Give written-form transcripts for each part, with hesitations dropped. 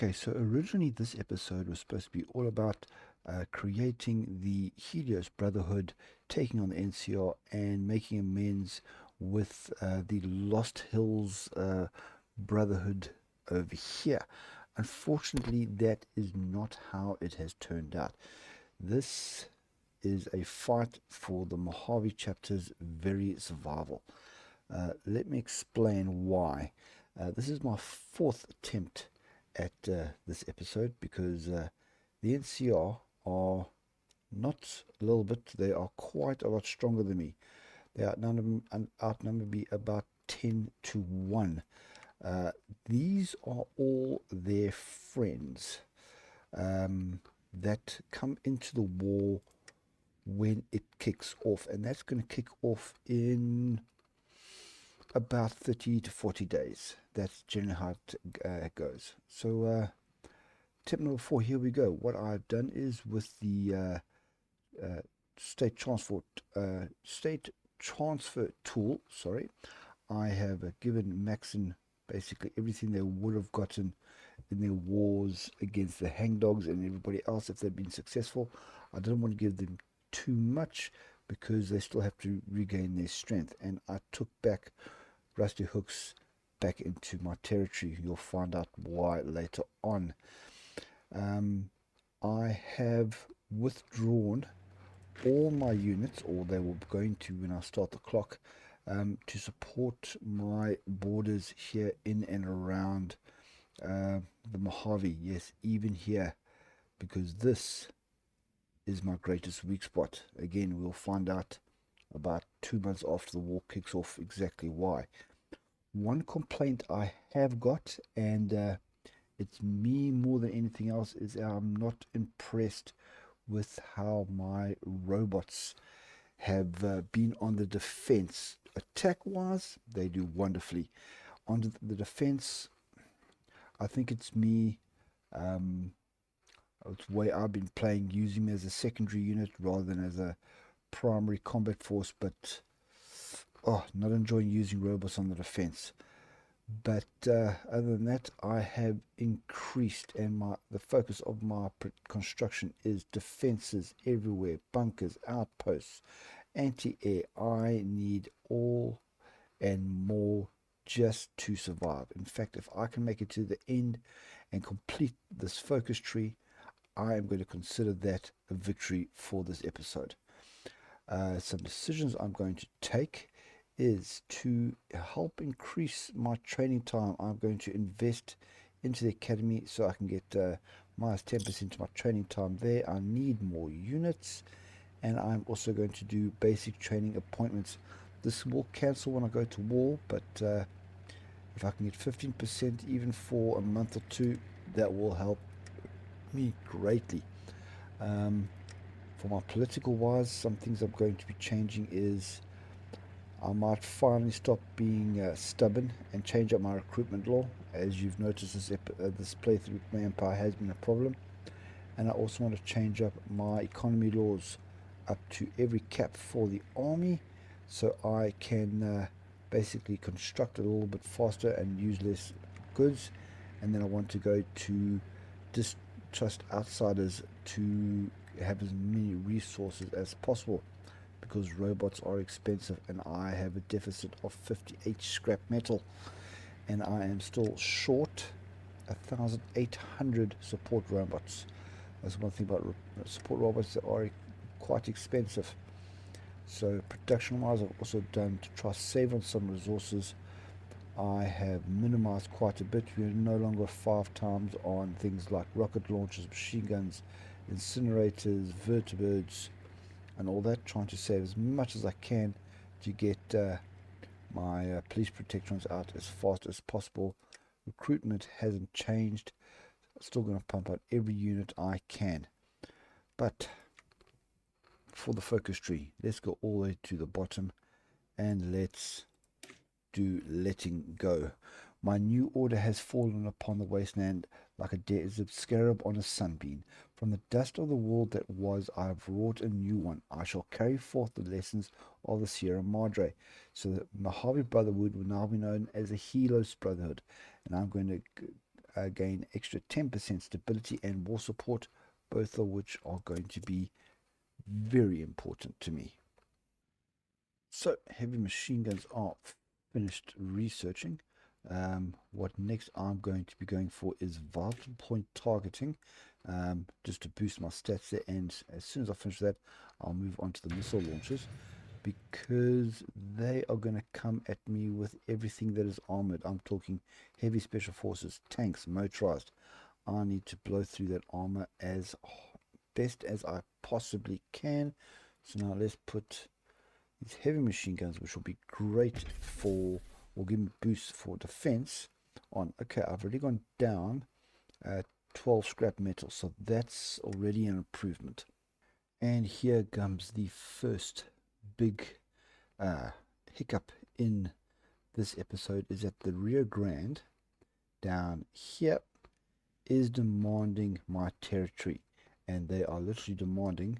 Okay, so originally this episode was supposed to be all about creating the Helios Brotherhood, taking on the NCR, and making amends with the Lost Hills Brotherhood over here. Unfortunately, that is not how it has turned out. This is a fight for the Mojave chapter's very survival. Let me explain why. This is my fourth attempt at this episode because the NCR are not a little bit, they are quite a lot stronger than me. They outnumber me about 10 to 1. These are all their friends that come into the war when it kicks off, and that's going to kick off in about 30 to 40 days. That's generally how it goes. So tip number 4, here we go. What I've done is with the state transfer tool, I have given Maxon basically everything they would have gotten in their wars against the hangdogs and everybody else if they've been successful. I didn't want to give them too much because they still have to regain their strength, and I took back Rusty Hooks back into my territory. You'll find out why later on. I have withdrawn all my units, or they were going to when I start the clock, to support my borders here in and around the Mojave. Yes, even here, because this is my greatest weak spot. Again, we'll find out about 2 months after the war kicks off exactly why. One complaint I have got, and it's me more than anything else, is I'm not impressed with how my robots have been on the defense. Attack-wise, they do wonderfully. On the defense, I think it's me. It's the way I've been playing, using them as a secondary unit rather than as a primary combat force, but not enjoying using robots on the defense. But other than that, I have increased, and the focus of my construction is defenses everywhere, bunkers, outposts, anti-air. I need all and more just to survive. In fact, if I can make it to the end and complete this focus tree, I am going to consider that a victory for this episode. Some decisions I'm going to take is to help increase my training time. I'm going to invest into the academy so I can get minus 10% to my training time there. I need more units, and I'm also going to do basic training appointments. This will cancel when I go to war, but if I can get 15% even for a month or two, that will help me greatly. For my political wise, some things I'm going to be changing is I might finally stop being stubborn and change up my recruitment law. As you've noticed, this playthrough with my empire has been a problem. And I also want to change up my economy laws up to every cap for the army, so I can basically construct a little bit faster and use less goods. And then I want to go to distrust outsiders to have as many resources as possible, because robots are expensive and I have a deficit of 58 scrap metal, and I am still short 1,800 support robots. That's one thing about support robots, that are quite expensive. So production wise, I've also done to try to save on some resources. I have minimized quite a bit. We're no longer 5 times on things like rocket launchers, machine guns, incinerators, vertibirds, and all that, trying to save as much as I can to get my police protectorons out as fast as possible. Recruitment hasn't changed. Still going to pump out every unit I can. But for the focus tree, let's go all the way to the bottom and let's do letting go. My new order has fallen upon the wasteland like a desert scarab on a sunbeam. From the dust of the world that was, I have wrought a new one. I shall carry forth the lessons of the Sierra Madre. So the Mojave Brotherhood will now be known as the Helios Brotherhood. And I'm going to gain extra 10% stability and war support, both of which are going to be very important to me. So heavy machine guns are finished researching. What next I'm going to be going for is vital point targeting, just to boost my stats there, and as soon as I finish that I'll move on to the missile launchers, because they are going to come at me with everything that is armored. I'm talking heavy special forces, tanks, motorized. I need to blow through that armor as best as I possibly can. So now let's put these heavy machine guns, which will be great for, or give me boosts for defense, on. Okay, I've already gone down 12 scrap metal, so that's already an improvement. And here comes the first big hiccup in this episode, is that the Rio Grande down here is demanding my territory, and they are literally demanding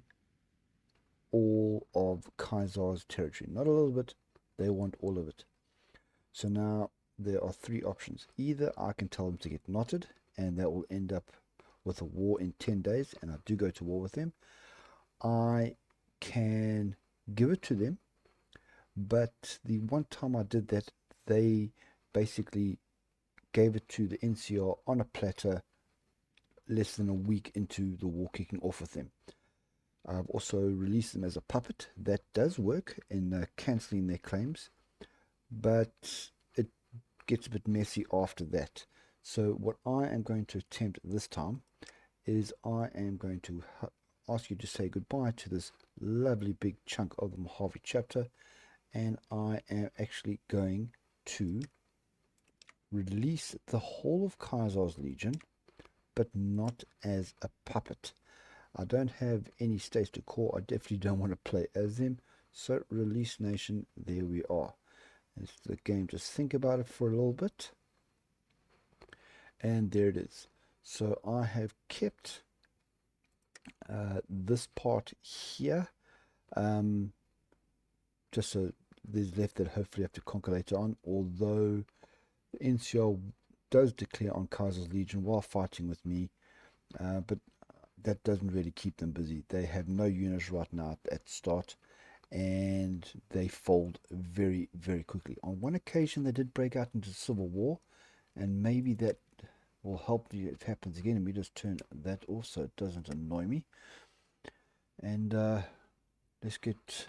all of Kaiser's territory. Not a little bit, they want all of it. So now there are three options. Either I can tell them to get knotted, and that will end up with a war in 10 days, and I do go to war with them. I can give it to them, but the one time I did that, they basically gave it to the NCR on a platter less than a week into the war kicking off with them. I've also released them as a puppet. That does work in cancelling their claims, but it gets a bit messy after that. So what I am going to attempt this time is I am going to ask you to say goodbye to this lovely big chunk of the Mojave chapter, and I am actually going to release the whole of Kaiser's Legion, but not as a puppet. I don't have any states to call. I definitely don't want to play as them. So release nation, there we are. It's the game. Just think about it for a little bit. And there it is. So I have kept this part here. Just so there's left that hopefully I have to conquer later on. Although the NCR does declare on Kaiser's Legion while fighting with me. But that doesn't really keep them busy. They have no units right now at start, and they fold very, very quickly. On one occasion, they did break out into civil war, and maybe that will help you if it happens again. And we just turn that off so it doesn't annoy me. And let's get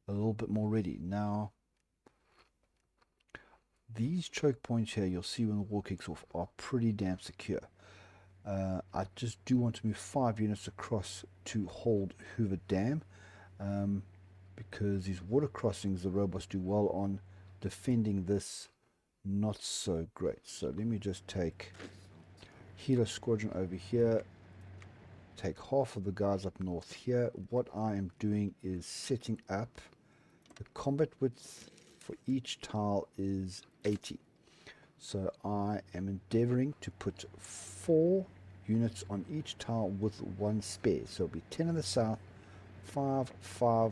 a little bit more ready. Now, these choke points here, you'll see when the war kicks off, are pretty damn secure. I just do want to move 5 units across to hold Hoover Dam, because these water crossings the robots do well on. Defending this, not so great. So let me just take Helios Squadron over here, take half of the guys up north here. What I am doing is setting up the combat width for each tile is 80. So I am endeavoring to put 4 units on each tile with 1 spare. So it'll be 10 in the south, 5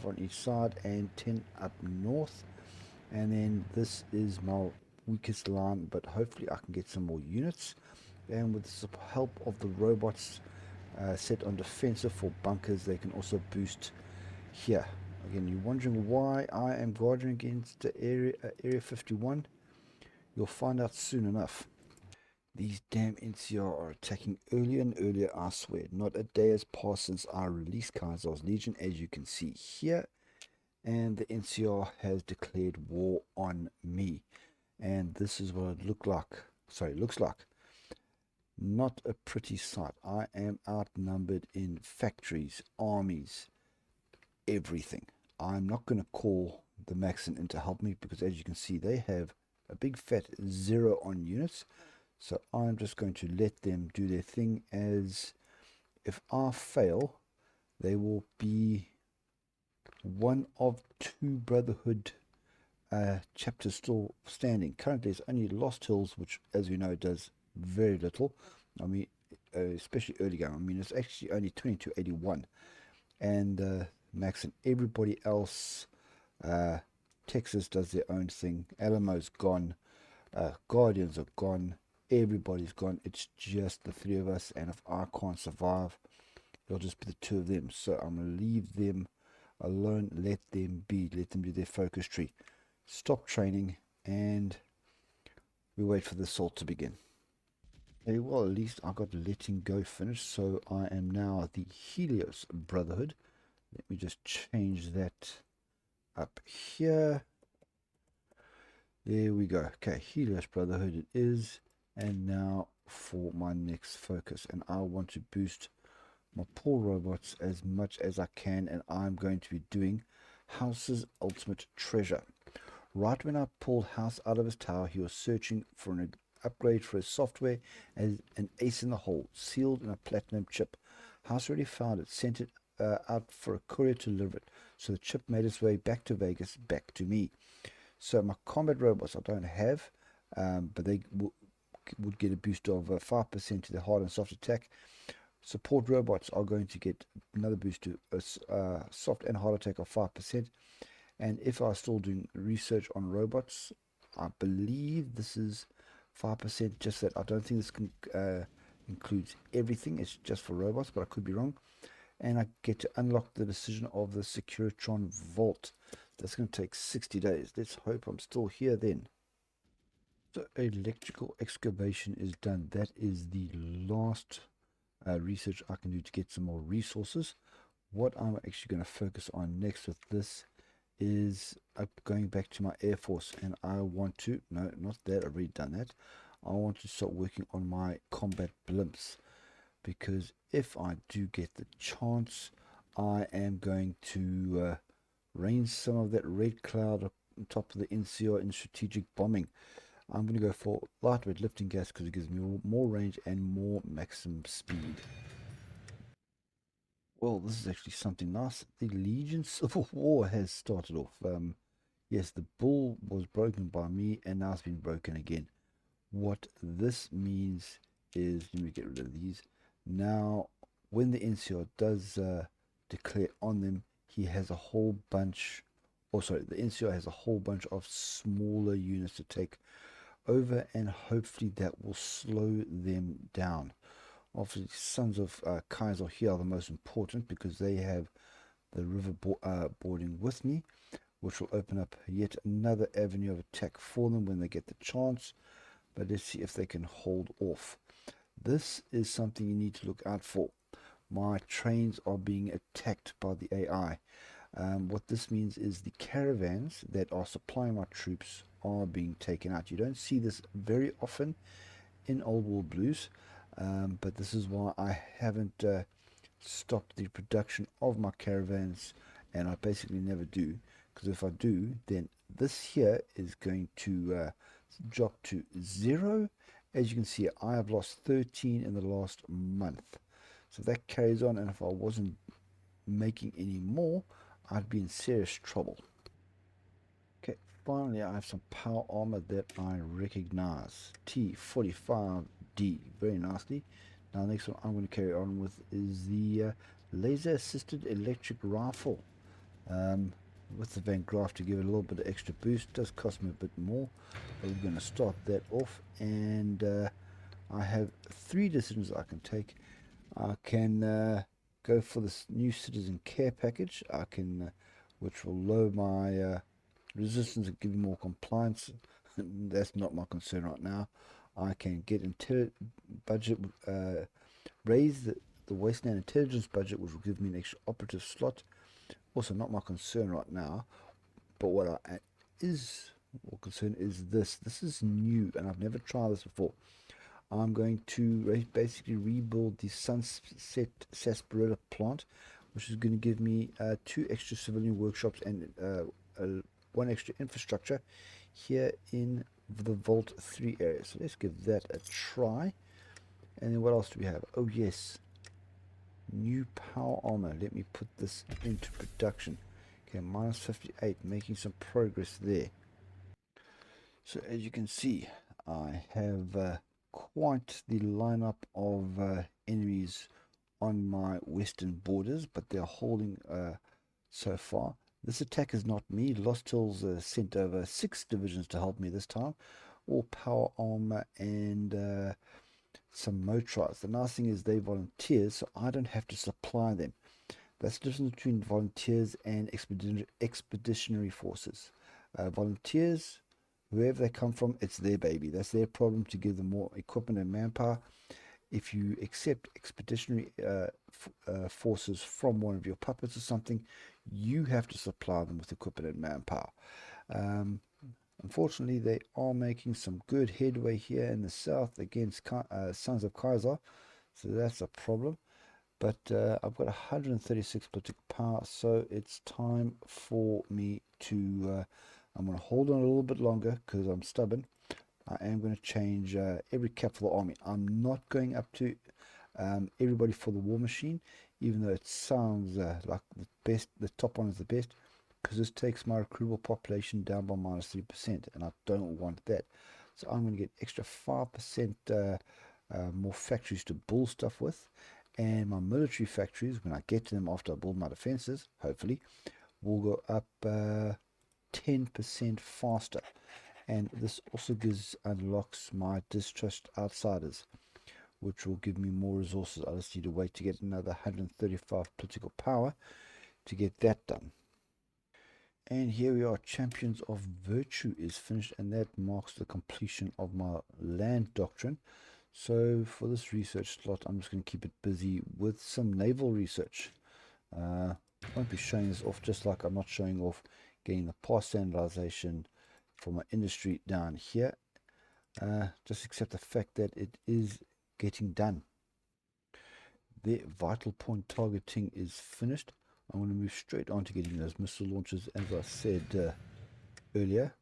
on each side, and 10 up north. And then this is my weakest line, but hopefully I can get some more units. And with the help of the robots set on defensive for bunkers, they can also boost here. Again, you're wondering why I am guarding against the area 51. You'll find out soon enough. These damn NCR are attacking earlier and earlier, I swear. Not a day has passed since I released Kaiser's Legion, as you can see here. And the NCR has declared war on me. And this is what it looks like. Not a pretty sight. I am outnumbered in factories, armies, everything. I'm not going to call the Maxon in to help me, because as you can see, they have a big fat 0 on units. So I'm just going to let them do their thing, as if I fail, they will be one of 2 Brotherhood chapters still standing. Currently it's only Lost Hills, which as we know does very little. I mean, especially early game. I mean, it's actually only 2281. And Max and everybody else, Texas does their own thing. Alamo's gone. Guardians are gone. Everybody's gone. It's just the three of us, and if I can't survive, it'll just be the two of them. So I'm going to leave them alone, let them be, let them do their focus tree. Stop training, and we wait for the assault to begin. Okay, well, at least I got letting go finished, so I am now the Helios Brotherhood. Let me just change that up here. There we go. Okay, Helios Brotherhood it is. And now for my next focus. And I want to boost my poor robots as much as I can. And I'm going to be doing House's ultimate treasure. Right when I pulled House out of his tower, he was searching for an upgrade for his software as an ace in the hole, sealed in a platinum chip. House already found it, sent it out for a courier to deliver it. So the chip made its way back to Vegas, back to me. So my combat robots I don't have, but they would get a boost of 5% to the hard and soft attack. Support robots are going to get another boost to soft and hard attack of 5%. And if I was still doing research on robots, I believe this is 5%, just that I don't think this includes everything. It's just for robots, but I could be wrong. And I get to unlock the decision of the Securitron Vault. That's going to take 60 days. Let's hope I'm still here then. So electrical excavation is done. That is the last research I can do to get some more resources. What I'm actually going to focus on next with this is going back to my Air Force, and I want to, no, not that, I've already done that. I want to start working on my combat blimps, because if I do get the chance, I am going to rain some of that red cloud on top of the NCR in strategic bombing. I'm going to go for lightweight lifting gas because it gives me more range and more maximum speed. Well, this is actually something nice. The Legion Civil War has started off. Yes, the bull was broken by me, and now it's been broken again. What this means is, let me get rid of these. Now, when the NCR does declare on them, he has a whole bunch, or sorry, the NCR has a whole bunch of smaller units to take over, and hopefully that will slow them down. Obviously, Sons of Kaiser here are the most important because they have the river boarding with me, which will open up yet another avenue of attack for them when they get the chance. But let's see if they can hold off. This is something you need to look out for. My trains are being attacked by the AI. What this means is the caravans that are supplying my troops are being taken out. You don't see this very often in Old World Blues, but this is why I haven't stopped the production of my caravans, and I basically never do, because if I do, then this here is going to drop to 0. As you can see, I have lost 13 in the last month. So if that carries on, and if I wasn't making any more, I'd be in serious trouble. Okay, finally I have some power armor that I recognize. T45D, very nicely. Now the next one I'm going to carry on with is the laser assisted electric rifle. With the Van Graaf to give it a little bit of extra boost. It does cost me a bit more, but we're going to start that off, and I have 3 decisions I can take. I can go for this new citizen care package, which will lower my resistance and give me more compliance. That's not my concern right now. I can get budget, raise the wasteland intelligence budget, which will give me an extra operative slot. Also not my concern right now, but what I is more concerned is this. This is new, and I've never tried this before. I'm going to basically rebuild the Sunset Sarsaparilla plant, which is going to give me 2 extra civilian workshops and 1 extra infrastructure here in the Vault 3 area. So let's give that a try. And then what else do we have? Oh yes, new power armor. Let me put this into production. Okay, minus 58, making some progress there. So as you can see, I have quite the lineup of enemies on my western borders, but they're holding so far. This attack is not me. Lost Hills sent over 6 divisions to help me this time, all power armor and some motorized. The nice thing is they volunteers, so I don't have to supply them. That's the difference between volunteers and expeditionary forces. Volunteers, wherever they come from, it's their baby. That's their problem to give them more equipment and manpower. If you accept expeditionary forces from one of your puppets or something, you have to supply them with equipment and manpower. Unfortunately, they are making some good headway here in the south against Sons of Kaiser, so that's a problem. But I've got 136 political power, so it's time for me to. I'm going to hold on a little bit longer because I'm stubborn. I am going to change every cap for the army. I'm not going up to everybody for the war machine, even though it sounds like the best. The top one is the best, because this takes my recruitable population down by -3%, and I don't want that. So I'm going to get extra 5% more factories to build stuff with. And my military factories, when I get to them after I build my defenses, hopefully, will go up 10% faster. And this also unlocks my distrust outsiders, which will give me more resources. I just need to wait to get another 135 political power to get that done. And here we are, Champions of Virtue is finished, and that marks the completion of my land doctrine. So for this research slot, I'm just going to keep it busy with some naval research. I won't be showing this off, just like I'm not showing off getting the pass standardization for my industry down here. Just accept the fact that it is getting done. The vital point targeting is finished. I'm going to move straight on to getting those missile launches, as I said earlier,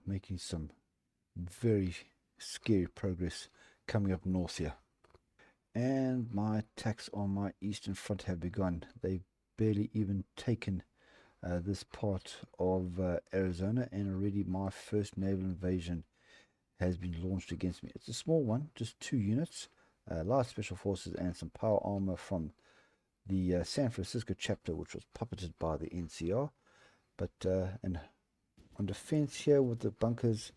making some very scary progress coming up north here. And my attacks on my eastern front have begun. They've barely even taken this part of Arizona, and already my first naval invasion has been launched against me. It's a small one, just 2 units, light special forces and some power armor from the San Francisco chapter, which was puppeted by the NCR. But and on defense here with the bunkers,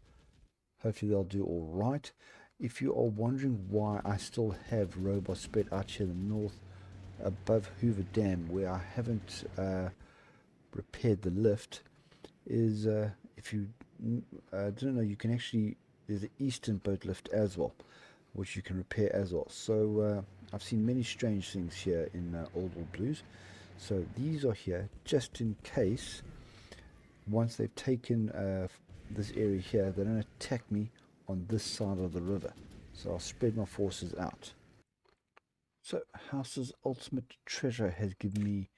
hopefully they'll do all right. If you are wondering why I still have robots spread out here in the north above Hoover Dam, where I haven't repaired the lift, is if you didn't know, you can actually, there's an eastern boat lift as well, which you can repair as well. So I've seen many strange things here in Old Blues. So these are here just in case, once they've taken this area here, they don't attack me on this side of the river. So I'll spread my forces out. So House's ultimate treasure has given me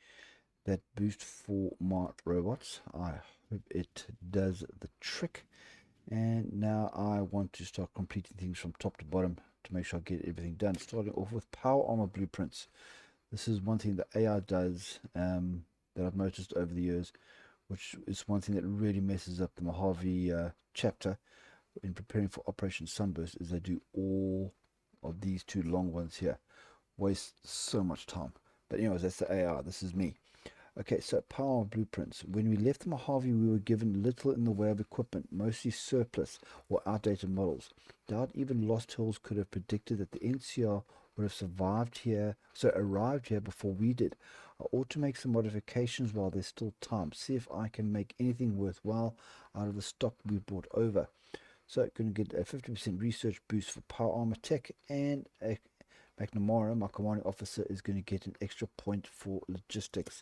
that boost for my robots. I hope it does the trick. And now I want to start completing things from top to bottom to make sure I get everything done. Starting off with power armor blueprints. This is one thing that AI does that I've noticed over the years, which is one thing that really messes up the Mojave chapter in preparing for Operation Sunburst, is they do all of these 2 long ones here. Waste so much time. But anyways, that's the AI. This is me. Okay, so power blueprints. When we left the Mojave, we were given little in the way of equipment, mostly surplus or outdated models. Doubt even Lost Hills could have predicted that the NCR would have arrived here before we did. I ought to make some modifications while there's still time. See if I can make anything worthwhile out of the stock we brought over. So going to get a 50% research boost for power armor tech, and McNamara, my commanding officer, is going to get an extra point for logistics.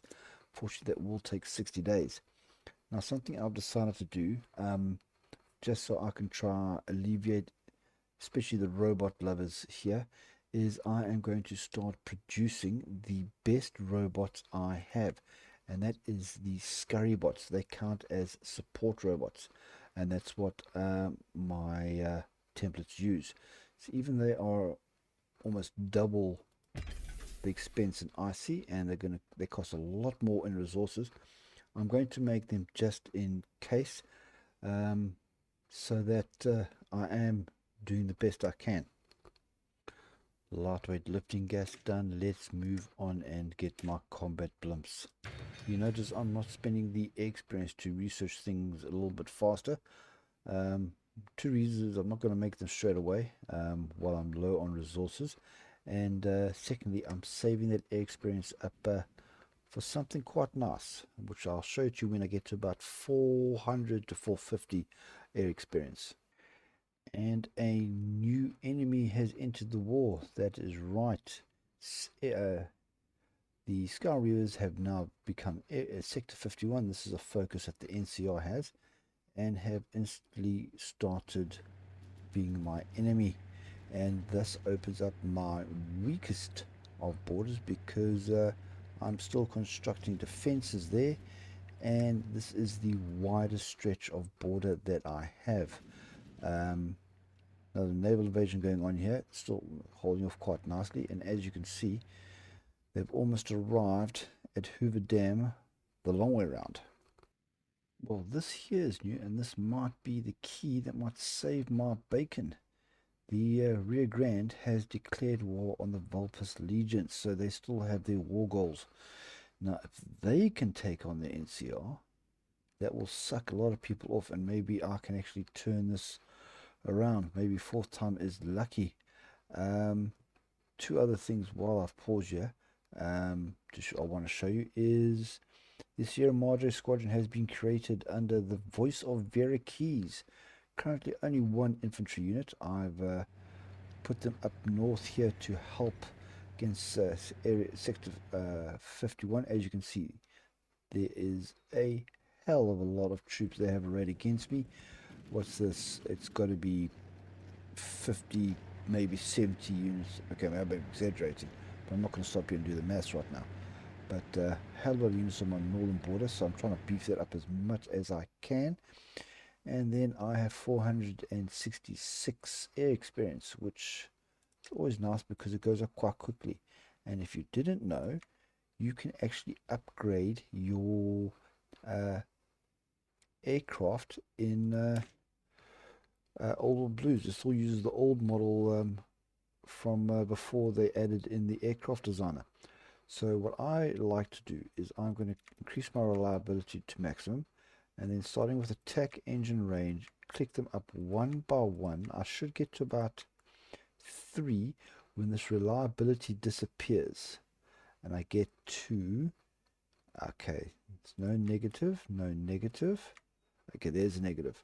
Fortunately, that will take 60 days. Now, something I've decided to do, just so I can try alleviate, especially the robot lovers here, is I am going to start producing the best robots I have. And that is the scurry bots. They count as support robots. And that's what my templates use. So even they are almost double the expense in IC, and they cost a lot more in resources. I'm going to make them just in case, so that I am doing the best I can. Lightweight lifting gas done. Let's move on and get my combat blimps. You notice I'm not spending the experience to research things a little bit faster. Two reasons: I'm not going to make them straight away while I'm low on resources, and secondly, I'm saving that air experience up for something quite nice, which I'll show it to you when I get to about 400 to 450 air experience. And a new enemy has entered the war. That is right. The Sky Reavers have now become Sector 51. This is a focus that the NCR has, and have instantly started being my enemy. And this opens up my weakest of borders because I'm still constructing defenses there, and this is the widest stretch of border that I have. Now the naval invasion going on here, still holding off quite nicely, and as you can see, they've almost arrived at Hoover Dam the long way around. Well, this here is new, and this might be the key that might save my bacon. The Rio Grande has declared war on the Vulpes Legion, so they still have their war goals. Now, if they can take on the NCR, that will suck a lot of people off, and maybe I can actually turn this around. Maybe fourth time is lucky. Two other things while I've paused here I want to show you is the Sierra Madre Squadron has been created under the voice of Vera Keys. Currently only one infantry unit. I've put them up north here to help against Sector 51. As you can see, there is a hell of a lot of troops they have arrayed against me. What's this? It's got to be 50, maybe 70 units. Okay, maybe I'm exaggerating, but I'm not going to stop here and do the maths right now. But hell of a lot of units on my northern border, so I'm trying to beef that up as much as I can. And then I have 466 air experience, which is always nice because it goes up quite quickly. And if you didn't know, you can actually upgrade your aircraft in Old Blues. It still uses the old model from before they added in the aircraft designer. So what I like to do is I'm going to increase my reliability to maximum, and then starting with attack engine range, click them up one by one. I should get to about 3 when this reliability disappears, and I get to, okay, it's no negative, no negative. Okay, there's a negative.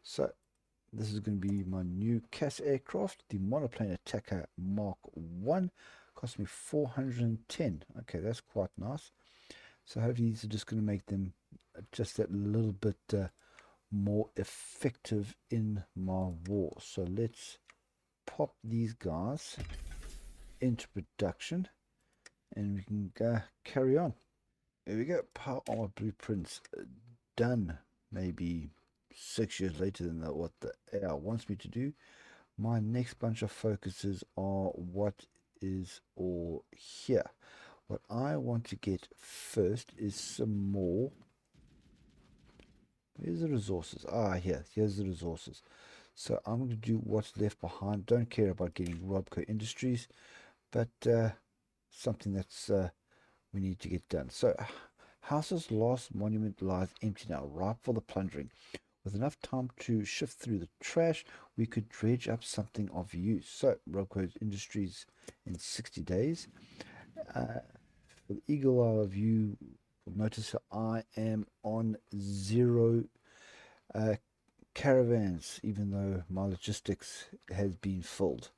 So this is going to be my new CAS aircraft, the monoplane attacker Mark 1. Cost me 410. Okay, that's quite nice. So hopefully these are just going to make them just that little bit more effective in my war. So let's pop these guys into production, and we can carry on. There we go. Power armor blueprints done. Maybe 6 years later than what the AI wants me to do. My next bunch of focuses are what is all here. What I want to get first is some more. Here's the resources. Here's the resources. So I'm going to do what's left behind. Don't care about getting Robco Industries, but something that's we need to get done. So House's last monument lies empty now, ripe for the plundering. With enough time to shift through the trash, we could dredge up something of use. So Robco Industries in 60 days. For the eagle eye view, notice I am on 0 caravans, even though my logistics has been filled.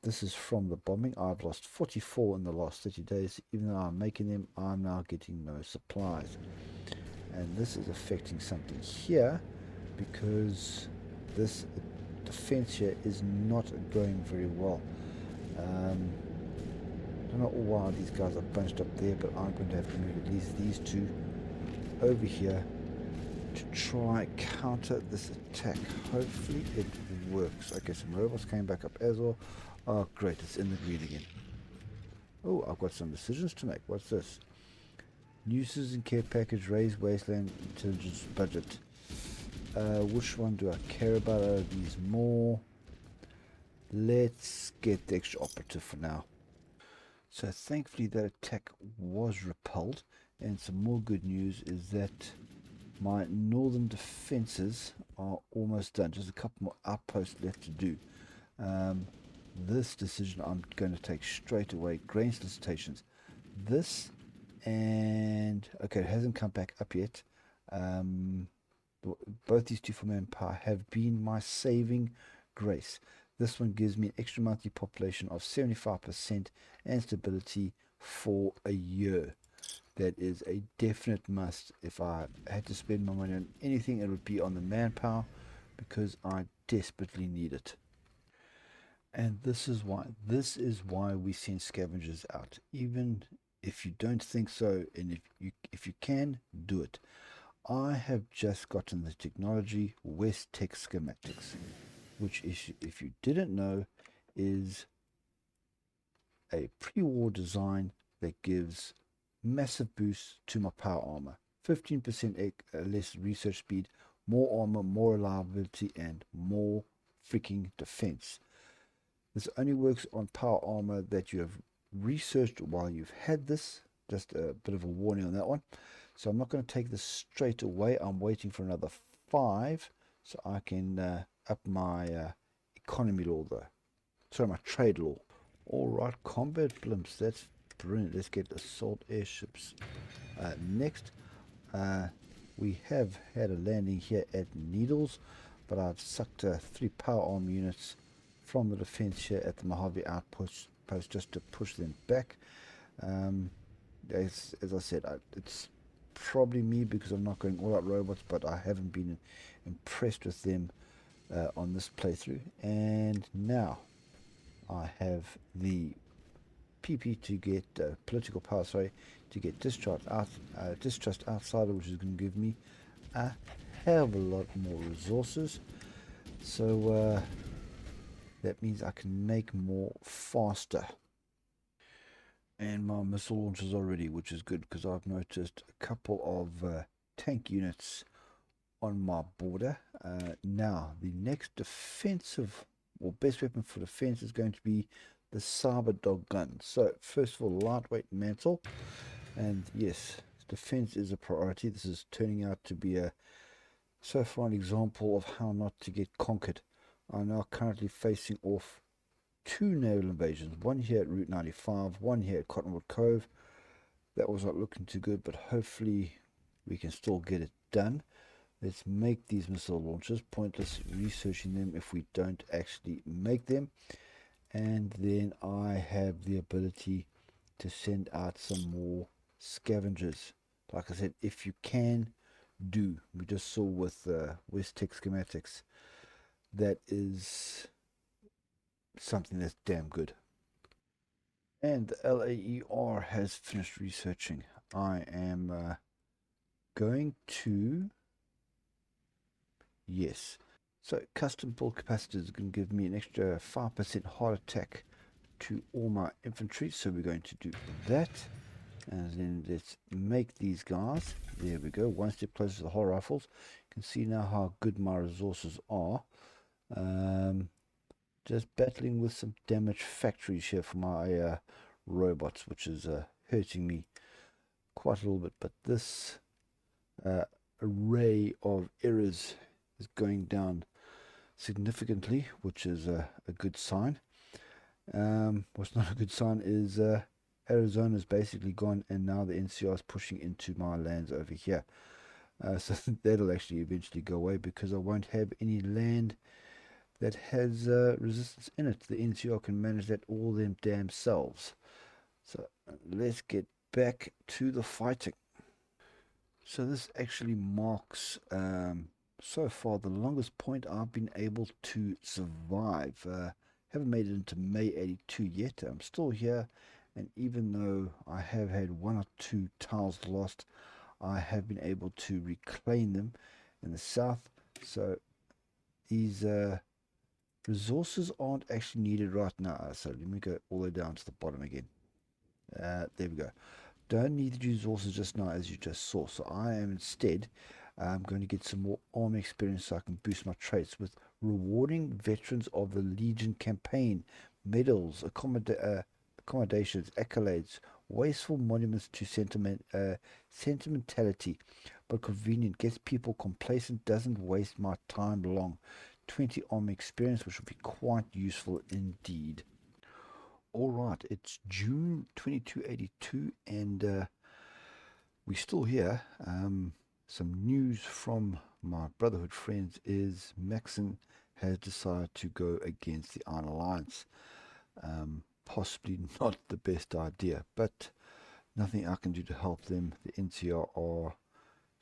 This is from the bombing. I've lost 44 in the last 30 days. Even though I'm making them, I'm now getting no supplies. And this is affecting something here because this defense here is not going very well. I don't know why these guys are bunched up there, but I'm going to have to move at least these two over here to try counter this attack. Hopefully it works. Okay, some robots came back up as well. Oh great, it's in the green again. Oh, I've got some decisions to make. What's this? New citizen care package, raise wasteland intelligence budget. Which one do I care about out of these more? Let's get the extra operative for now. So thankfully that attack was repelled, and some more good news is that my northern defenses are almost done. Just a couple more outposts left to do. This decision I'm going to take straight away. Grain solicitations. This and okay, it hasn't come back up yet. Both these two for manpower have been my saving grace. This one gives me an extra monthly population of 75% and stability for a year. That is a definite must. If I had to spend my money on anything, it would be on the manpower because I desperately need it. And this is why we send scavengers out. Even if you don't think so, and if you can, do it. I have just gotten the technology West-Tek Schematics, which is, if you didn't know, is a pre-war design that gives massive boosts to my power armor. 15% less research speed, more armor, more reliability, and more freaking defense. This only works on power armor that you have researched while you've had this. Just a bit of a warning on that one. So I'm not going to take this straight away. I'm waiting for another 5 so I can up my economy law though. Sorry, my trade law. Alright, combat blimps. That's brilliant. Let's get assault airships. Next, we have had a landing here at Needles, but I've sucked 3 power arm units from the defense here at the Mojave outpost just to push them back. As I said, it's probably me because I'm not going all out robots, but I haven't been impressed with them on this playthrough. And now I have the PP to get political power, sorry, to get distrust outsider, which is going to give me a hell of a lot more resources. So that means I can make more faster. And my missile launchers are ready, which is good because I've noticed a couple of tank units on my border. Now, the next defensive or best weapon for defense is going to be the Cyber Dog gun. So, first of all, lightweight mantle. And yes, defense is a priority. This is turning out to be so far an example of how not to get conquered. I'm now currently facing off 2 naval invasions, one here at Route 95, one here at Cottonwood Cove. That was not looking too good, but hopefully we can still get it done. Let's make these missile launchers. Pointless researching them if we don't actually make them. And then I have the ability to send out some more scavengers. Like I said, if you can, do. We just saw with West-Tek Schematics. That is something that's damn good. And the LAER has finished researching. I am going to, yes. So custom build capacitors is going to give me an extra 5% heart attack to all my infantry. So we're going to do that. And then let's make these guys. There we go. One step closer to the whole rifles. You can see now how good my resources are. Just battling with some damaged factories here for my robots, which is hurting me quite a little bit. But this array of errors is going down significantly, which is a good sign. What's not a good sign is Arizona's basically gone, and now the NCR is pushing into my lands over here. So that'll actually eventually go away because I won't have any land that has resistance in it. The NCR can manage that all them damn selves. So let's get back to the fighting. So this actually marks so far the longest point I've been able to survive. Haven't made it into May 82 yet. I'm still here, and even though I have had 1 or 2 tiles lost, I have been able to reclaim them in the south. So these resources aren't actually needed right now. So let me go all the way down to the bottom again. There we go. Don't need the resources just now, as you just saw. So I am instead going to get some more army experience so I can boost my traits with rewarding veterans of the Legion campaign, medals, accommodations, accolades, wasteful monuments to sentimentality but convenient. Gets people complacent, doesn't waste my time long. 20 army experience, which would be quite useful indeed. Alright, it's June 2282, and we're still here. Some news from my Brotherhood friends is Maxon has decided to go against the Iron Alliance. Possibly not the best idea, but nothing I can do to help them. The NCR are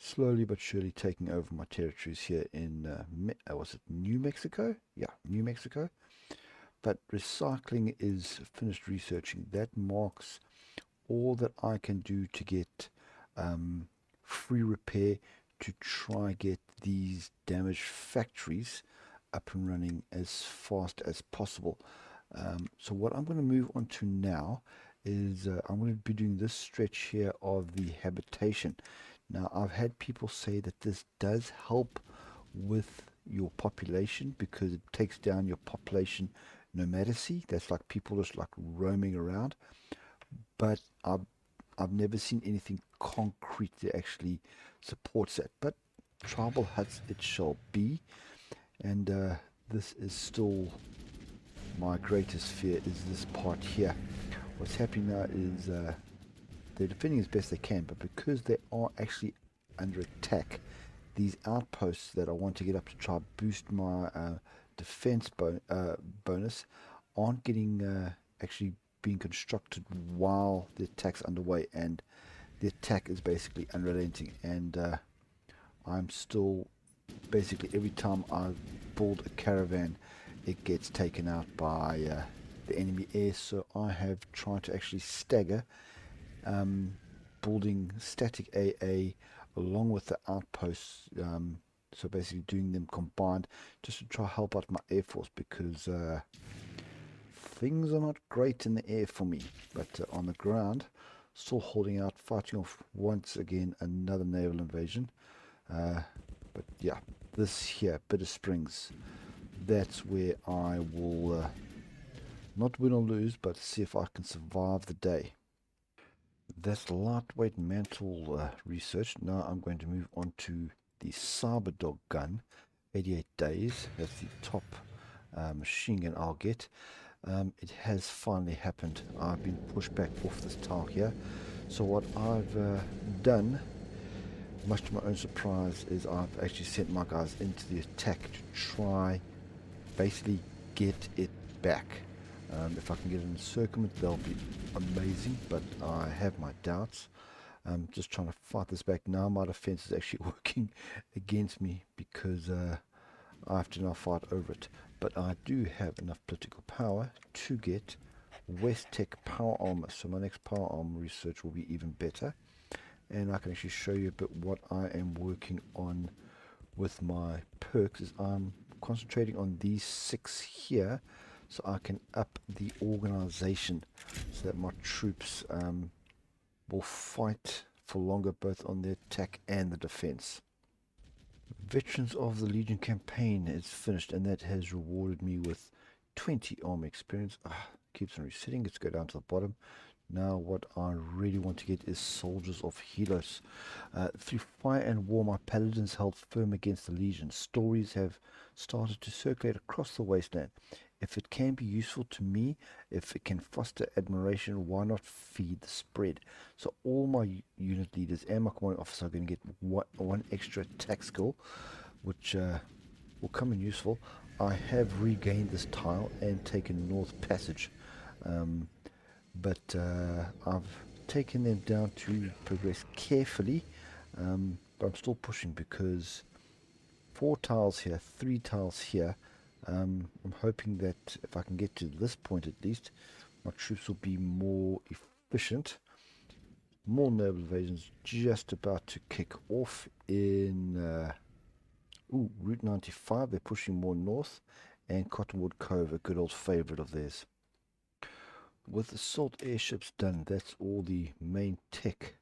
slowly but surely taking over my territories here in, was it New Mexico? Yeah, New Mexico. But recycling is finished researching. That marks all that I can do to get free repair to try get these damaged factories up and running as fast as possible. So what I'm going to move on to now is I'm going to be doing this stretch here of the habitation. Now, I've had people say that this does help with your population because it takes down your population nomadacy. That's like people just like roaming around. But I've never seen anything concrete that actually supports that. But tribal huts it shall be. And this is still my greatest fear, is this part here. What's happening now is they're defending as best they can, but because they are actually under attack, these outposts that I want to get up to try boost my defense bonus aren't getting actually being constructed while the attack's underway, and the attack is basically unrelenting. And I'm still basically, every time I build a caravan, it gets taken out by the enemy air. So I have tried to actually stagger building static AA along with the outposts, so basically doing them combined just to try to help out my air force, because things are not great in the air for me. But on the ground, still holding out, fighting off once again another naval invasion. But yeah, this here, Bitter Springs, that's where I will not win or lose, but see if I can survive the day. That's lightweight mantle research. Now I'm going to move on to the Cyberdog gun. 88 days. That's the top machine gun I'll get. It has finally happened. I've been pushed back off this tile here. So what I've done, much to my own surprise, is I've actually sent my guys into the attack to try basically get it back. If I can get an encirclement, they'll be amazing, but I have my doubts. Just trying to fight this back. Now my defense is actually working against me because I have to now fight over it. But I do have enough political power to get West-Tek power armor. So my next power armor research will be even better. And I can actually show you a bit what I am working on with my perks. Is I'm concentrating on these 6 here, so I can up the organization so that my troops will fight for longer, both on the attack and the defense. Veterans of the Legion campaign is finished, and that has rewarded me with 20 army experience. Keeps on resetting. Let's go down to the bottom. Now what I really want to get is Soldiers of Helios. Through fire and war, my paladins held firm against the Legion. Stories have started to circulate across the wasteland. If it can be useful to me, if it can foster admiration, why not feed the spread? So all my unit leaders and my commanding officer are going to get one extra attack skill, which will come in useful. I have regained this tile and taken North Passage. But I've taken them down to progress carefully, but I'm still pushing because 4 tiles here, 3 tiles here. I'm hoping that if I can get to this point at least, my troops will be more efficient. More naval invasions just about to kick off in Route 95. They're pushing more north, and Cottonwood Cove, a good old favorite of theirs. With assault airships done, that's all the main tech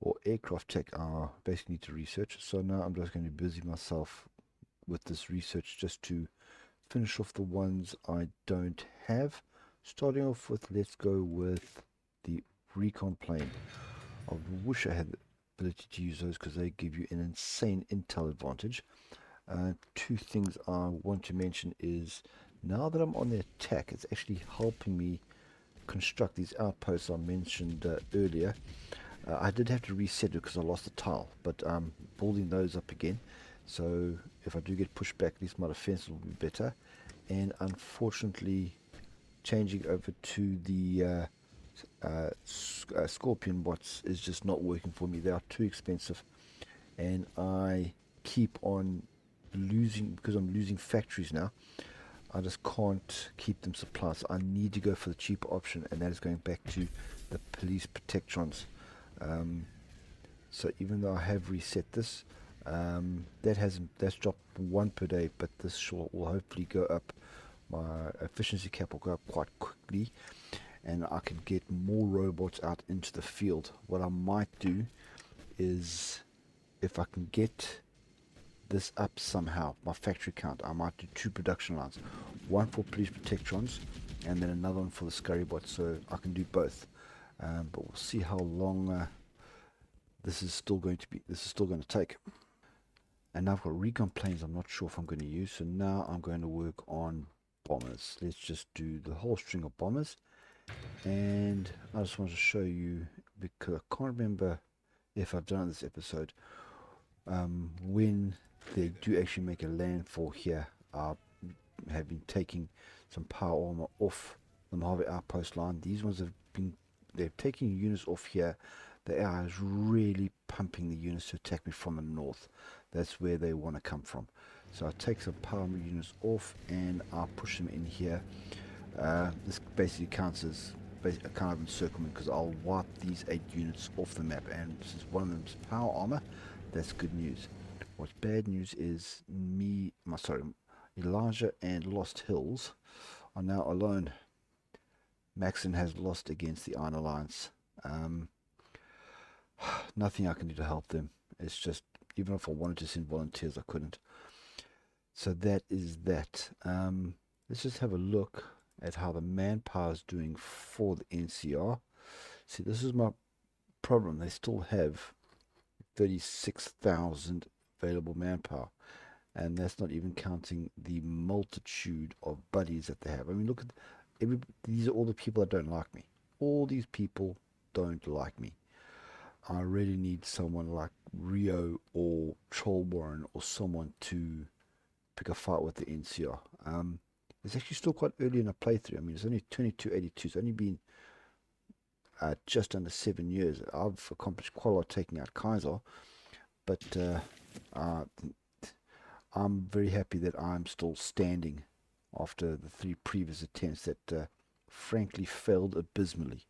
or aircraft tech I basically need to research. So now I'm just going to busy myself with this research just to finish off the ones I don't have. Starting off with, let's go with the recon plane. I wish I had ability to use those because they give you an insane intel advantage. Two things I want to mention is now that I'm on the attack, it's actually helping me construct these outposts I mentioned earlier. I did have to reset it because I lost the tile, but I'm building those up again. So if I do get pushed back, at least my defense will be better. And unfortunately, changing over to the Scorpion bots is just not working for me. They are too expensive, and I keep on losing because I'm losing factories now. I just can't keep them supplied, so I need to go for the cheaper option, and that is going back to the police protectrons. So even though I have reset this, that's dropped 1 per day, but this will hopefully go up. My efficiency cap will go up quite quickly, and I can get more robots out into the field. What I might do is, if I can get this up somehow, my factory count, I might do 2 production lines, one for police protectrons and then another one for the scurry bots, so I can do both. But we'll see how long this is still going to take. And now I've got recon planes I'm not sure if I'm going to use, so now I'm going to work on bombers. Let's just do the whole string of bombers. And I just want to show you, because I can't remember if I've done this episode, when they do actually make a landfall here, I have been taking some power armor off the Mojave outpost line. These ones they're taking units off here. The AI is really pumping the units to attack me from the north. That's where they want to come from. So I take some power armor units off and I'll push them in here. This basically counts as a kind of encirclement, because I'll wipe these 8 units off the map, and since one of them is power armor, that's good news. What's bad news is Elijah and Lost Hills are now alone. Maxon has lost against the Iron Alliance. Nothing I can do to help them. It's just, even if I wanted to send volunteers, I couldn't. So that is that. Let's just have a look at how the manpower is doing for the NCR. See, this is my problem. They still have 36,000 available manpower, and that's not even counting the multitude of buddies that they have. I mean, look at these are all the people that don't like me. All these people don't like me. I really need someone like Rio or Trollborn or someone to pick a fight with the NCR. It's actually still quite early in a playthrough. I mean, it's only 2282. It's only been just under 7 years. I've accomplished quite a lot taking out Kaiser, but I'm very happy that I'm still standing after the 3 previous attempts that frankly failed abysmally.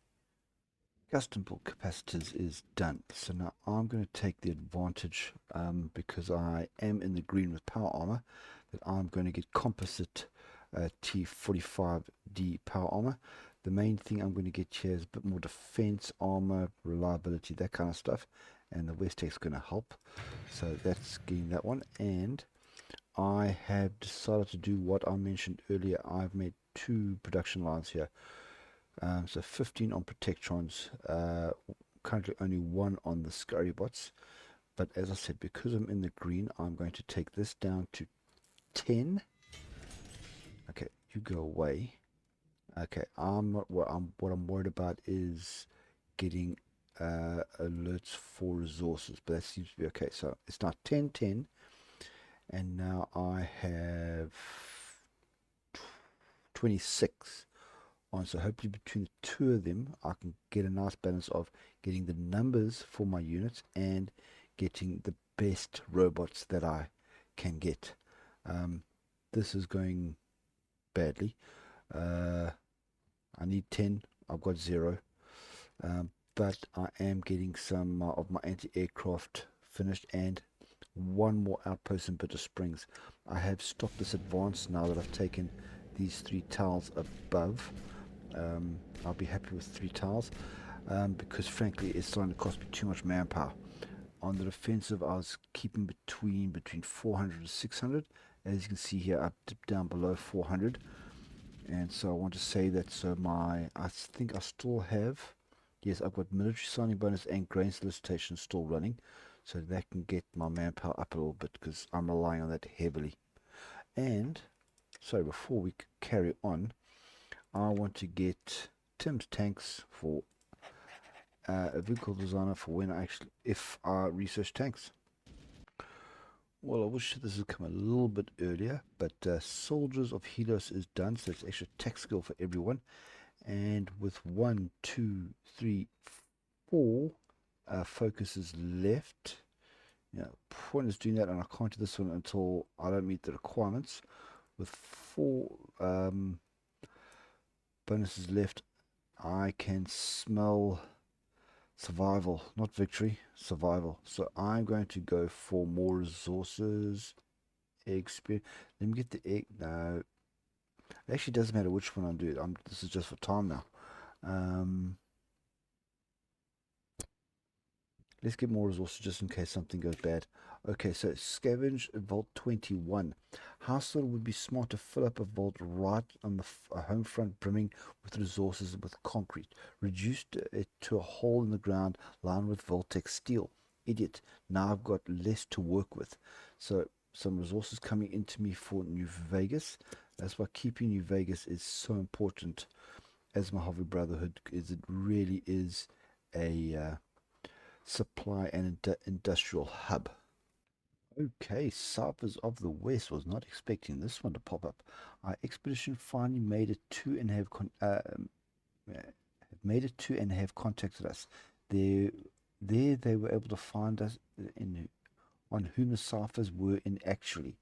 Custom built capacitors is done, so now I'm going to take the advantage, because I am in the green with power armor, that I'm going to get composite T45D power armor. The main thing I'm going to get here is a bit more defense, armor, reliability, that kind of stuff, and the West-Tek's going to help. So that's getting that one. And I have decided to do what I mentioned earlier. I've made 2 production lines here. So 15 on protectrons, currently only 1 on the scurry bots. But as I said, because I'm in the green, I'm going to take this down to 10. Okay, you go away. Okay, what I'm worried about is getting alerts for resources, but that seems to be okay. So it's now 10-10, and now I have 26 on. So hopefully between the 2 of them, I can get a nice balance of getting the numbers for my units and getting the best robots that I can get. This is going badly. I need 10. I've got 0. But I am getting some of my anti-aircraft finished, and 1 more outpost in Bitter Springs. I have stopped this advance now that I've taken these 3 tiles above. I'll be happy with 3 tiles, because frankly it's starting to cost me too much manpower. On the defensive, I was keeping between 400 and 600. As you can see here, I've dipped down below 400. And so I want to say that, I think I still have, Yes, I've got military signing bonus and grain solicitation still running, so that can get my manpower up a little bit because I'm relying on that heavily. And so before we carry on, I want to get Tim's tanks for a vehicle designer for when I actually, if I research tanks. Well, I wish this had come a little bit earlier, but Soldiers of Helios is done, so it's extra tech skill for everyone. And with 1, 2, 3, 4 focuses left. Point is doing that, and I can't do this one until I don't meet the requirements. With 4 bonuses left, I can smell survival, not victory, survival. So I'm going to go for more resources. Experience. Let me get the egg. No, it actually doesn't matter which one I'm doing. This is just for time now. Let's get more resources just in case something goes bad. Okay, so scavenge Vault 21. House thought it would be smart to fill up a vault right on the home front, brimming with resources with concrete. Reduced it to a hole in the ground lined with Vault-Tec steel. Idiot. Now I've got less to work with. So some resources coming into me for New Vegas. That's why keeping New Vegas is so important as Mojave Brotherhood, is it really is a supply and industrial hub. Okay, Ciphers of the West, was not expecting this one to pop up. Our expedition finally made it to and have contacted us. There they were able to find us on whom the Ciphers were in actually.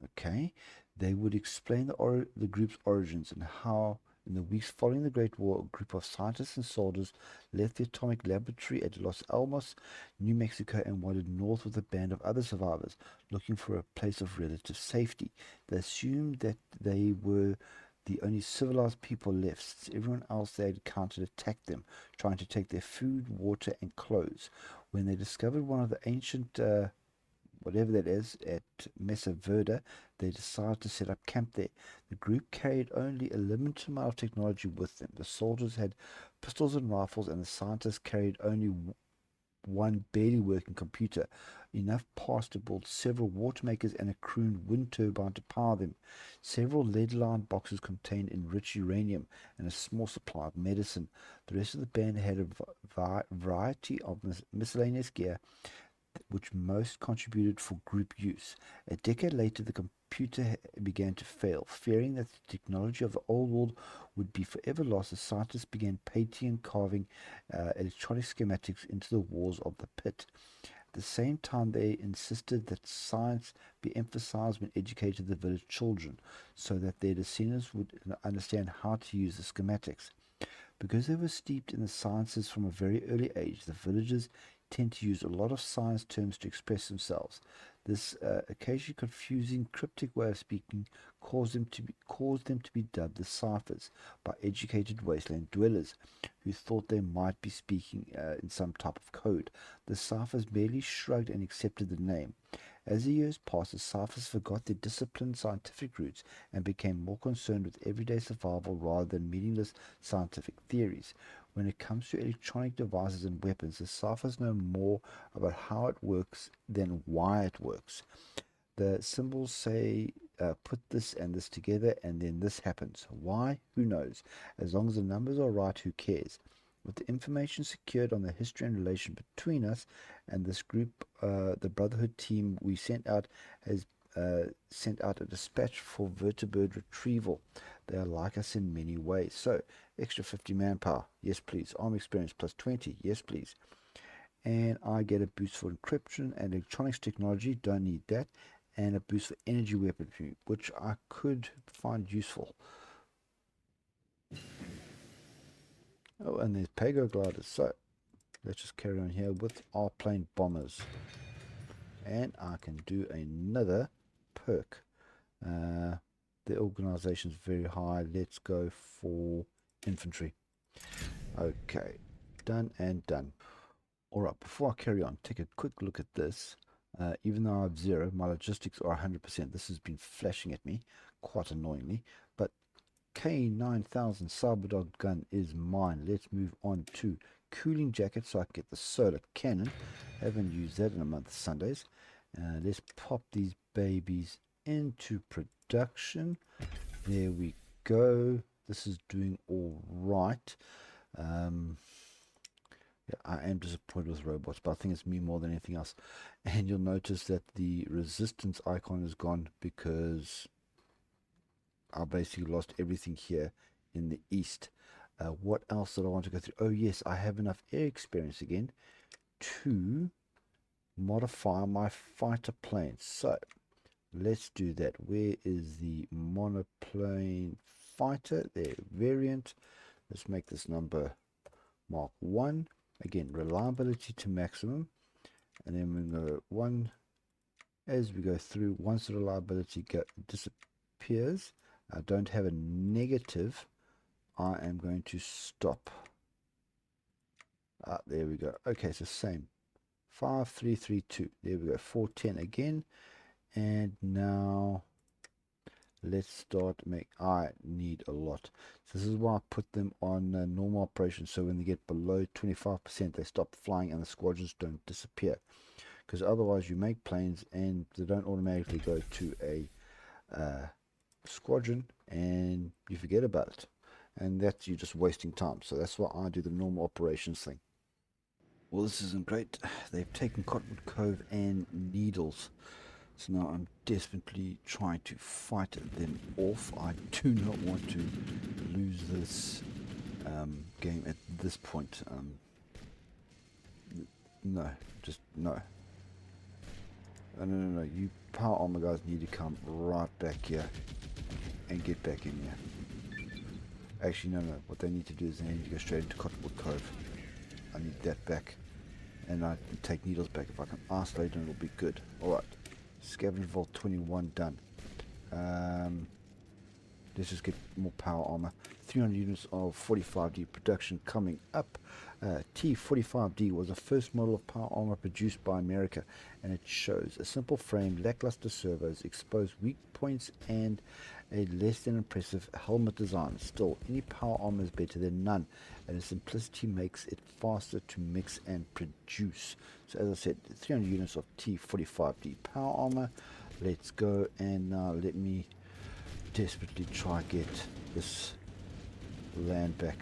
Okay, they would explain the group's origins and how in the weeks following the Great War, a group of scientists and soldiers left the atomic laboratory at Los Alamos, New Mexico, and wandered north with a band of other survivors, looking for a place of relative safety. They assumed that they were the only civilized people left, since everyone else they had encountered attacked them, trying to take their food, water, and clothes. When they discovered one of the ancient whatever that is, at Mesa Verde, they decided to set up camp there. The group carried only a limited amount of technology with them. The soldiers had pistols and rifles, and the scientists carried only one barely working computer, enough parts to build several water makers and a crude wind turbine to power them. Several lead-lined boxes contained enriched uranium and a small supply of medicine. The rest of the band had a variety of miscellaneous gear, which most contributed for group use. A decade later, the computer began to fail. Fearing that the technology of the old world would be forever lost, the scientists began painting and carving electronic schematics into the walls of the pit. At the same time, they insisted that science be emphasized when educating the village children, so that their descendants would understand how to use the schematics. Because they were steeped in the sciences from a very early age, the villagers tend to use a lot of science terms to express themselves. This occasionally confusing, cryptic way of speaking caused them to be dubbed the Ciphers by educated wasteland dwellers, who thought they might be speaking in some type of code. The Ciphers merely shrugged and accepted the name. As the years passed, the Ciphers forgot their disciplined scientific roots and became more concerned with everyday survival rather than meaningless scientific theories. When it comes to electronic devices and weapons, the Ciphers know more about how it works than why it works. The symbols say put this and this together and then this happens. Why? Who knows? As long as the numbers are right, who cares? With the information secured on the history and relation between us and this group, the Brotherhood team we sent out has sent out a dispatch for vertebrate retrieval. They are like us in many ways. So, extra 50 manpower, yes please. Arm experience plus 20, yes please. And I get a boost for encryption and electronics technology, don't need that. And a boost for energy weaponry, which I could find useful. Oh, and there's Pago gliders. So, let's just carry on here with our plane bombers. And I can do another perk. The organization's very high. Let's go for infantry. Okay, done and done. Alright, before I carry on, take a quick look at this. Even though I have 0, my logistics are 100%. This has been flashing at me quite annoyingly. But K9000 Cyberdog gun is mine. Let's move on to cooling jacket so I can get the solar cannon. Haven't used that in a month of Sundays. Let's pop these babies into production. There we go. This is doing all right. Yeah, I am disappointed with robots, but I think it's me more than anything else. And you'll notice that the resistance icon is gone because I basically lost everything here in the east. What else did I want to go through? Oh yes, I have enough air experience again to modify my fighter planes. So let's do that. Where is the monoplane fighter? There, variant. Let's make this number Mark 1. Again, reliability to maximum. And then we go 1. As we go through, once the reliability disappears, I don't have a negative, I am going to stop. There we go. Okay, so same. 5332. There we go. 410 again. And now let's start I need a lot. So this is why I put them on normal operations. So when they get below 25%, they stop flying and the squadrons don't disappear. Because otherwise you make planes and they don't automatically go to a squadron and you forget about it. And that's you just wasting time. So that's why I do the normal operations thing. Well, this isn't great. They've taken Cottonwood Cove and Needles. So now I'm desperately trying to fight them off. I do not want to lose this game at this point. No, just no. No. You power armor guys need to come right back here and get back in here. Actually, no. What they need to do is they need to go straight into Cottonwood Cove. I need that back. And I can take Needles back. If I can isolate them, it'll be good. Alright. Scavenger Vault 21 done. Let's just get more power armor. 300 units of 45D production coming up. T45D was the first model of power armor produced by America, and it shows a simple frame, lackluster servos, exposed weak points, and a less than impressive helmet design. Still, any power armor is better than none, and its simplicity makes it faster to mix and produce. So as I said, 300 units of T45D power armor. Let's go, and now let me desperately try get this land back.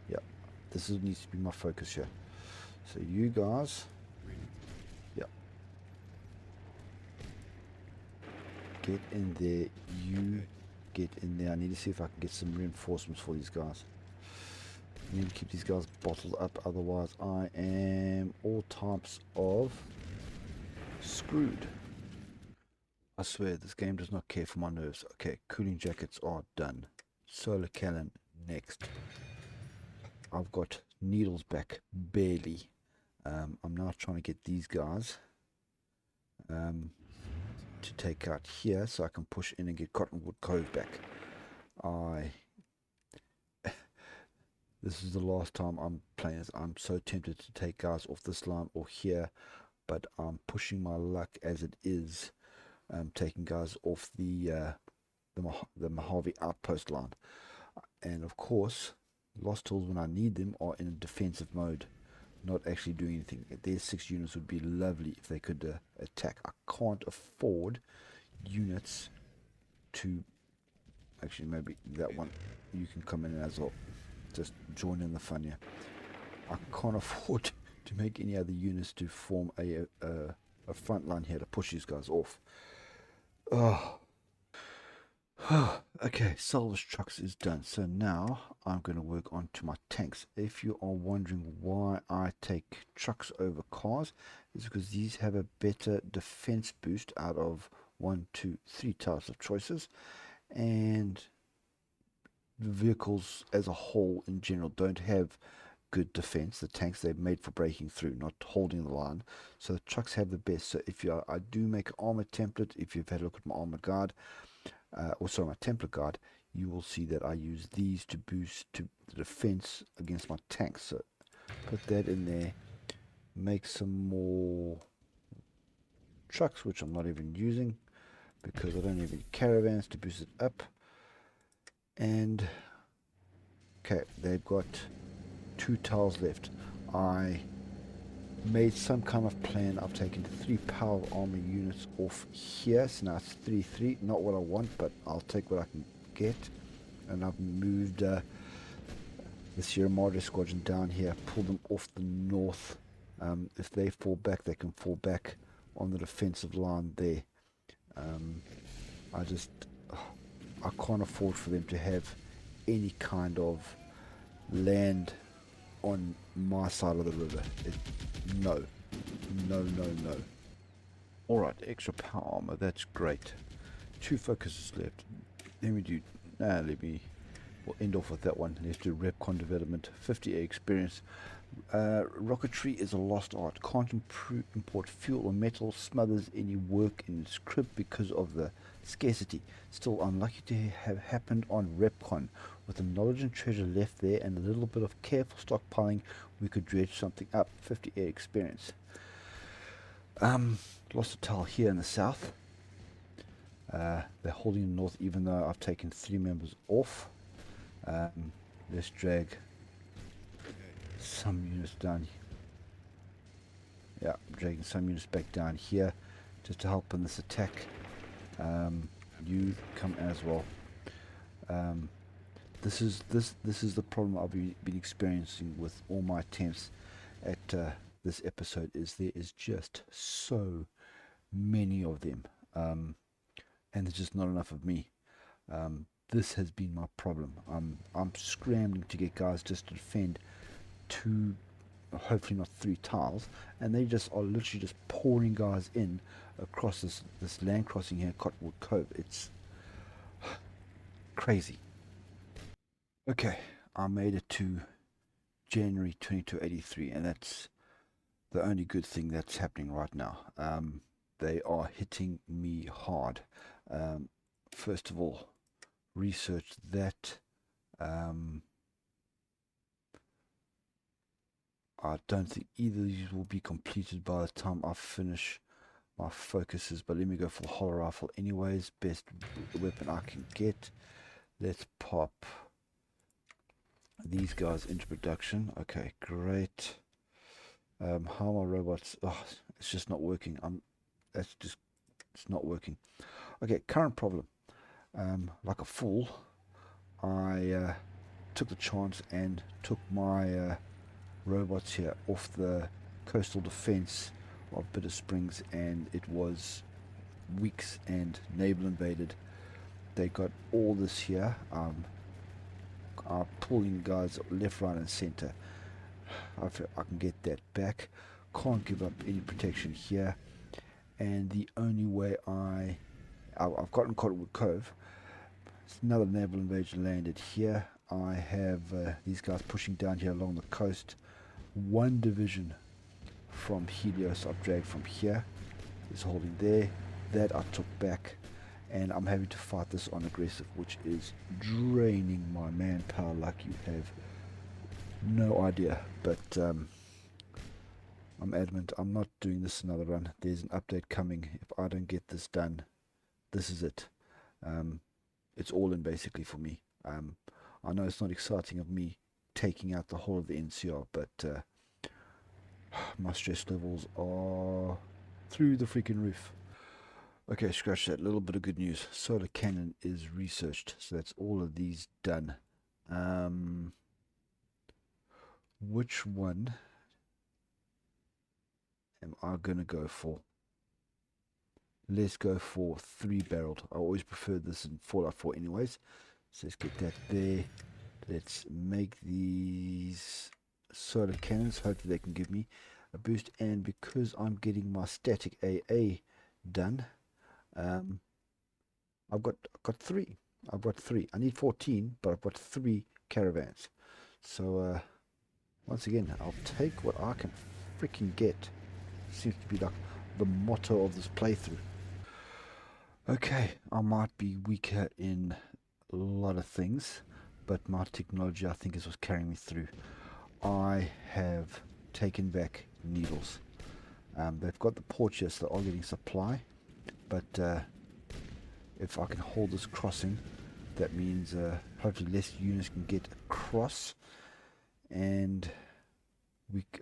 Yeah, this needs to be my focus here. So you guys, yeah, get in there. You get in there. I need to see if I can get some reinforcements for these guys. I need to keep these guys bottled up, otherwise I am all types of screwed. I swear, this game does not care for my nerves. Okay, cooling jackets are done. Solar cannon next. I've got Needles back, barely. I'm now trying to get these guys to take out here so I can push in and get Cottonwood Cove back. This is the last time I'm playing this. I'm so tempted to take guys off this line or here, but I'm pushing my luck as it is. Taking guys off the Mojave outpost line, and of course Lost Hills when I need them are in a defensive mode, not actually doing anything. Their 6 units would be lovely if they could attack. I can't afford units to actually, maybe that one you can come in as well, just join in the fun here. I can't afford to make any other units to form a front line here to push these guys off. Oh. Okay, salvage trucks is done. So now I'm going to work on to my tanks. If you are wondering why I take trucks over cars, it's because these have a better defense boost out of 1, 2, 3 types of choices, and the vehicles as a whole in general don't have good defense. The tanks, they're made for breaking through, not holding the line. So the trucks have the best. So if I do make an armor template, if you've had a look at my armor guard, also my template guard, you will see that I use these to boost to the defense against my tanks. So put that in there, make some more trucks, which I'm not even using because I don't have any caravans to boost it up. And okay, they've got 2 tiles left. I made some kind of plan. I've taken 3 power armor units off here, so now it's 3-3. Not what I want, but I'll take what I can get. And I've moved the Sierra Madre squadron down here, pulled them off the north. If they fall back, they can fall back on the defensive line there. I can't afford for them to have any kind of land on my side of the river. No. Alright, extra power armor, that's great. 2 focuses left. We'll end off with that one. Let's do Repcon development, 50 experience. Rocketry is a lost art. Can't import fuel or metal. Smothers any work in its crib because of the scarcity. Still unlucky to have happened on Repcon. With the knowledge and treasure left there and a little bit of careful stockpiling, we could dredge something up. 50 air experience. Lost a tile here in the south. They're holding the north, even though I've taken 3 members off. Let's drag some units down. Yeah, I'm dragging some units back down here just to help in this attack. You come as well. This is the problem I've been experiencing with all my attempts at this episode. Is there is just so many of them, and there's just not enough of me. This has been my problem. I'm scrambling to get guys just to defend 2, hopefully not 3 tiles, and they just are literally just pouring guys in across this land crossing here at Cottonwood Cove. It's crazy. Okay, I made it to January 2283, and that's the only good thing that's happening right now. They are hitting me hard. First of all, research that. I don't think either of these will be completed by the time I finish my focuses, but let me go for the hollow rifle anyways. Best weapon I can get. Let's pop these guys into production. Okay, great. How are my robots? Oh, it's just not working. It's not working. Okay, current problem. Like a fool, I took the chance and took my robots here off the coastal defense of Bitter Springs, and it was weeks and naval invaded. They got all this here. Are pulling guys left, right and center. I feel I can get that back. Can't give up any protection here, and the only way I've gotten Cottonwood Cove. Another naval invasion landed here. I have these guys pushing down here along the coast. 1 division from Helios I've dragged from here is holding there. That I took back, and I'm having to fight this on aggressive, which is draining my manpower like you have no idea. But I'm adamant I'm not doing this another run. There's an update coming. If I don't get this done, this is it. It's all in basically for me. I know it's not exciting of me taking out the whole of the NCR, but my stress levels are through the freaking roof. Okay, scratch that. Little bit of good news. Solar cannon is researched, so that's all of these done. Which one am I going to go for? Let's go for 3-barreled. I always preferred this in Fallout 4 anyways. So let's get that there. Let's make these solar cannons. Hopefully they can give me a boost. And because I'm getting my static AA done, I've got 3. I've got 3. I need 14, but I've got 3 caravans. So once again, I'll take what I can freaking get. Seems to be like the motto of this playthrough. Okay, I might be weaker in a lot of things, but my technology I think is what's carrying me through. I have taken back needles. They've got the ports here, so they are getting supply, but if I can hold this crossing, that means hopefully less units can get across, and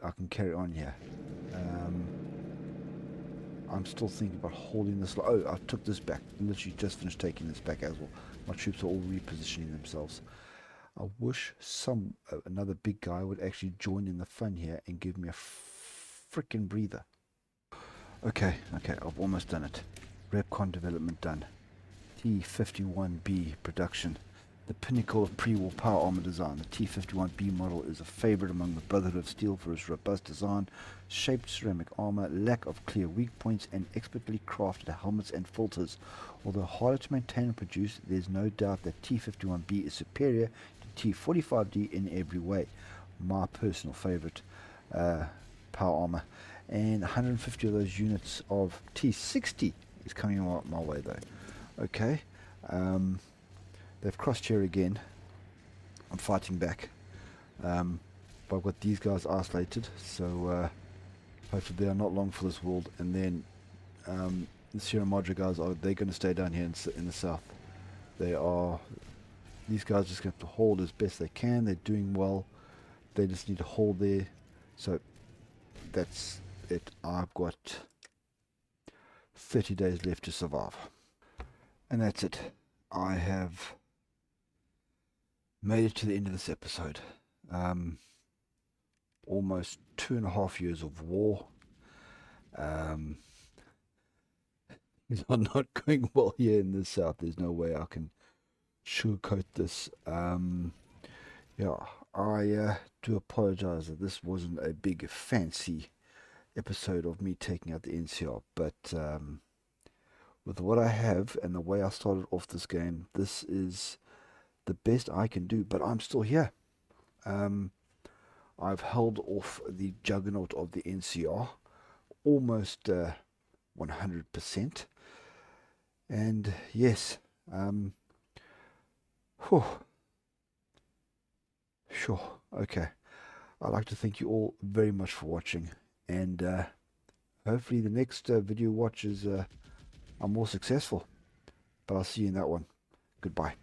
I can carry on here. I'm still thinking about holding this. Oh, I took this back. Literally just finished taking this back as well. My troops are all repositioning themselves. I wish another big guy would actually join in the fun here and give me a freaking breather. Okay, I've almost done it. Repcon development done. T-51B production. The pinnacle of pre-war power armor design. The T-51B model is a favorite among the Brotherhood of Steel for its robust design, shaped ceramic armor, lack of clear weak points, and expertly crafted helmets and filters. Although harder to maintain and produce, there's no doubt that T-51B is superior to T-45D in every way. My personal favorite power armor. And 150 of those units of T-60 is coming my way though. Okay. They've crossed here again. I'm fighting back. But I've got these guys isolated, so hopefully they are not long for this world. And then the Sierra Madre guys, they're going to stay down here in the south. These guys just going to have to hold as best they can. They're doing well. They just need to hold there. So that's it. I've got 30 days left to survive. And that's it. I have made it to the end of this episode. Almost 2.5 years of war. Things are not going well here in the south. There's no way I can sugarcoat this. Yeah, I do apologize that this wasn't a big fancy episode of me taking out the NCR, but with what I have and the way I started off this game, this is the best I can do, but I'm still here. I've held off the juggernaut of the NCR almost 100%. And yes, sure, okay. I'd like to thank you all very much for watching, and hopefully the next video watch is I'm more successful. But I'll see you in that one. Goodbye.